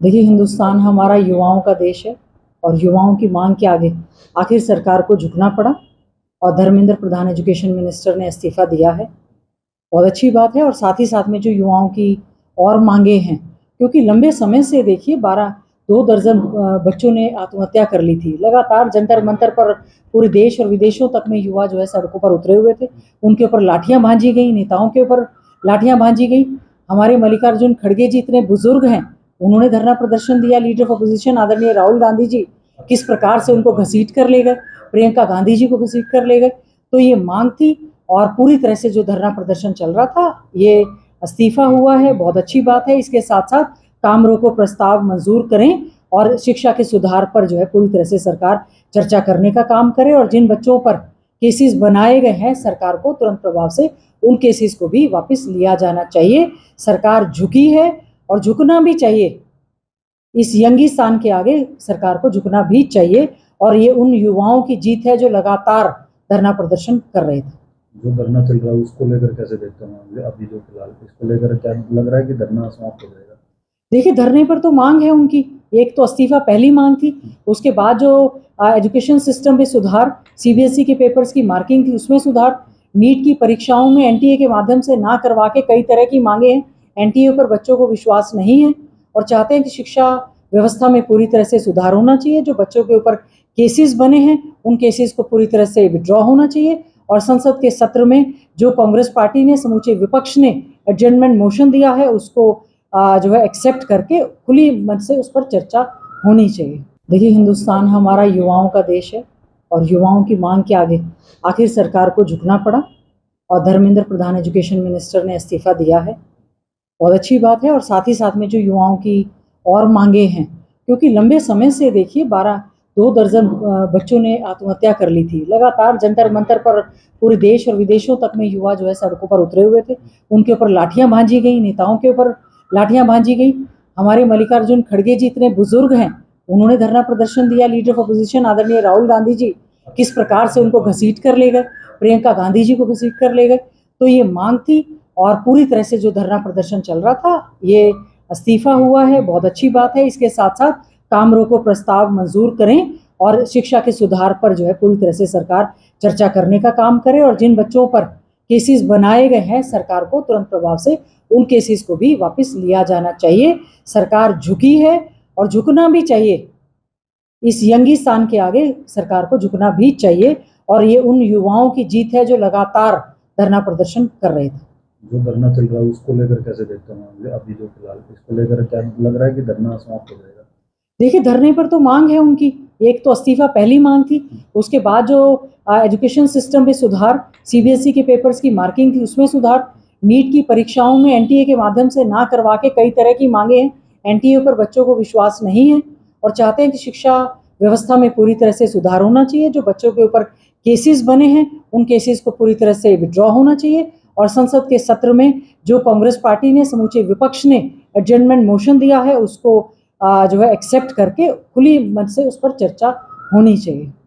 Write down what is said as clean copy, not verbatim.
देखिए, हिंदुस्तान हमारा युवाओं का देश है और युवाओं की मांग के आगे आखिर सरकार को झुकना पड़ा और धर्मेंद्र प्रधान एजुकेशन मिनिस्टर ने इस्तीफा दिया है। बहुत अच्छी बात है और साथ ही साथ में जो युवाओं की और मांगे हैं, क्योंकि लंबे समय से देखिए 2 दर्जन बच्चों ने आत्महत्या कर ली थी। लगातार जंतर मंतर पर पूरे देश और विदेशों तक में युवा जो है सड़कों पर उतरे हुए थे। उनके ऊपर लाठियां भांजी गई, नेताओं के ऊपर लाठियां भांजी गई। हमारे मल्लिकार्जुन खड़गे जी इतने बुजुर्ग हैं, उन्होंने धरना प्रदर्शन दिया। लीडर ऑफ अपोजिशन आदरणीय राहुल गांधी जी किस प्रकार से उनको घसीट कर ले गए, प्रियंका गांधी जी को घसीट कर ले गए। तो ये मांग थी और पूरी तरह से जो धरना प्रदर्शन चल रहा था, ये इस्तीफा हुआ है। बहुत अच्छी बात है। इसके साथ साथ काम रोको प्रस्ताव मंजूर करें और शिक्षा के सुधार पर जो है पूरी तरह से सरकार चर्चा करने का काम करे और जिन बच्चों पर केसेस बनाए गए हैं, सरकार को तुरंत प्रभाव से उन केसेस को भी वापस लिया जाना चाहिए। सरकार झुकी है और झुकना भी चाहिए। इस यंगिस्तान के आगे सरकार को झुकना भी चाहिए और ये उन युवाओं की जीत है जो लगातार धरना प्रदर्शन कर रहे थे। जो धरना चल रहा है उसको लेकर कैसे देखते हैं अभी जो फिलहाल इसको लेकर क्या लग रहा है कि धरना समाप्त हो जाएगा? देखिए, धरने पर तो मांग है उनकी। एक तो इस्तीफा पहली मांग थी, उसके बाद जो एजुकेशन सिस्टम में सुधार, सीबीएसई के पेपर्स की मार्किंग थी उसमें सुधार, नीट की परीक्षाओं में एनटीए के माध्यम से ना करवा के कई तरह की मांगे हैं। एनटीए पर बच्चों को विश्वास नहीं है और चाहते हैं कि शिक्षा व्यवस्था में पूरी तरह से सुधार होना चाहिए। जो बच्चों के ऊपर केसेस बने हैं, उन केसेस को पूरी तरह से विड्रॉ होना चाहिए और संसद के सत्र में जो कांग्रेस पार्टी ने, समूचे विपक्ष ने एडजर्नमेंट मोशन दिया है, उसको जो है एक्सेप्ट करके खुली मन से उस पर चर्चा होनी चाहिए। देखिए, हिंदुस्तान हमारा युवाओं का देश है और युवाओं की मांग के आगे आखिर सरकार को झुकना पड़ा और धर्मेंद्र प्रधान एजुकेशन मिनिस्टर ने इस्तीफा दिया है। बहुत अच्छी बात है और साथ ही साथ में जो युवाओं की और मांगे हैं, क्योंकि लंबे समय से देखिए 2 दर्जन बच्चों ने आत्महत्या कर ली थी। लगातार जंतर मंतर पर पूरे देश और विदेशों तक में युवा जो है सड़कों पर उतरे हुए थे। उनके ऊपर लाठियां भांजी गई, नेताओं के ऊपर लाठियां भांजी गई। हमारे मल्लिकार्जुन खड़गे जी इतने बुजुर्ग हैं, उन्होंने धरना प्रदर्शन दिया। लीडर ऑफ अपोजिशन आदरणीय राहुल गांधी जी किस प्रकार से उनको घसीट कर ले गए, प्रियंका गांधी जी को घसीट कर ले गए। तो ये मांग थी और पूरी तरह से जो धरना प्रदर्शन चल रहा था, ये इस्तीफा हुआ है। बहुत अच्छी बात है। इसके साथ साथ काम रोको प्रस्ताव मंजूर करें और शिक्षा के सुधार पर जो है पूरी तरह से सरकार चर्चा करने का काम करे और जिन बच्चों पर केसेस बनाए गए हैं, सरकार को तुरंत प्रभाव से उन केसेस को भी वापस लिया जाना चाहिए। सरकार झुकी है और झुकना भी चाहिए। इस यंगिस्तान के आगे सरकार को झुकना भी चाहिए और ये उन युवाओं की जीत है जो लगातार धरना प्रदर्शन कर रहे थे। जो धरना चल रहा है उसको लेकर कैसे देखते हैं अभी जो फिलहाल इसको लेकर क्या लग रहा है कि धरना समाप्त हो जाएगा? देखिए, धरने पर तो मांग है उनकी। एक तो इस्तीफा पहली मांग थी, उसके बाद जो एजुकेशन सिस्टम में सुधार, सीबीएसई के पेपर्स की मार्किंग थी उसमें सुधार, नीट की परीक्षाओं में एनटीए के माध्यम से ना करवा के कई तरह की मांगे हैं। एनटीए पर बच्चों को विश्वास नहीं है और चाहते हैं कि शिक्षा व्यवस्था में पूरी तरह से सुधार होना चाहिए। जो बच्चों के ऊपर केसेस बने हैं, उन केसेस को पूरी तरह से विड्रॉ होना चाहिए और संसद के सत्र में जो कांग्रेस पार्टी ने, समूचे विपक्ष ने एडजर्नमेंट मोशन दिया है, उसको जो है एक्सेप्ट करके खुली मन से उस पर चर्चा होनी चाहिए।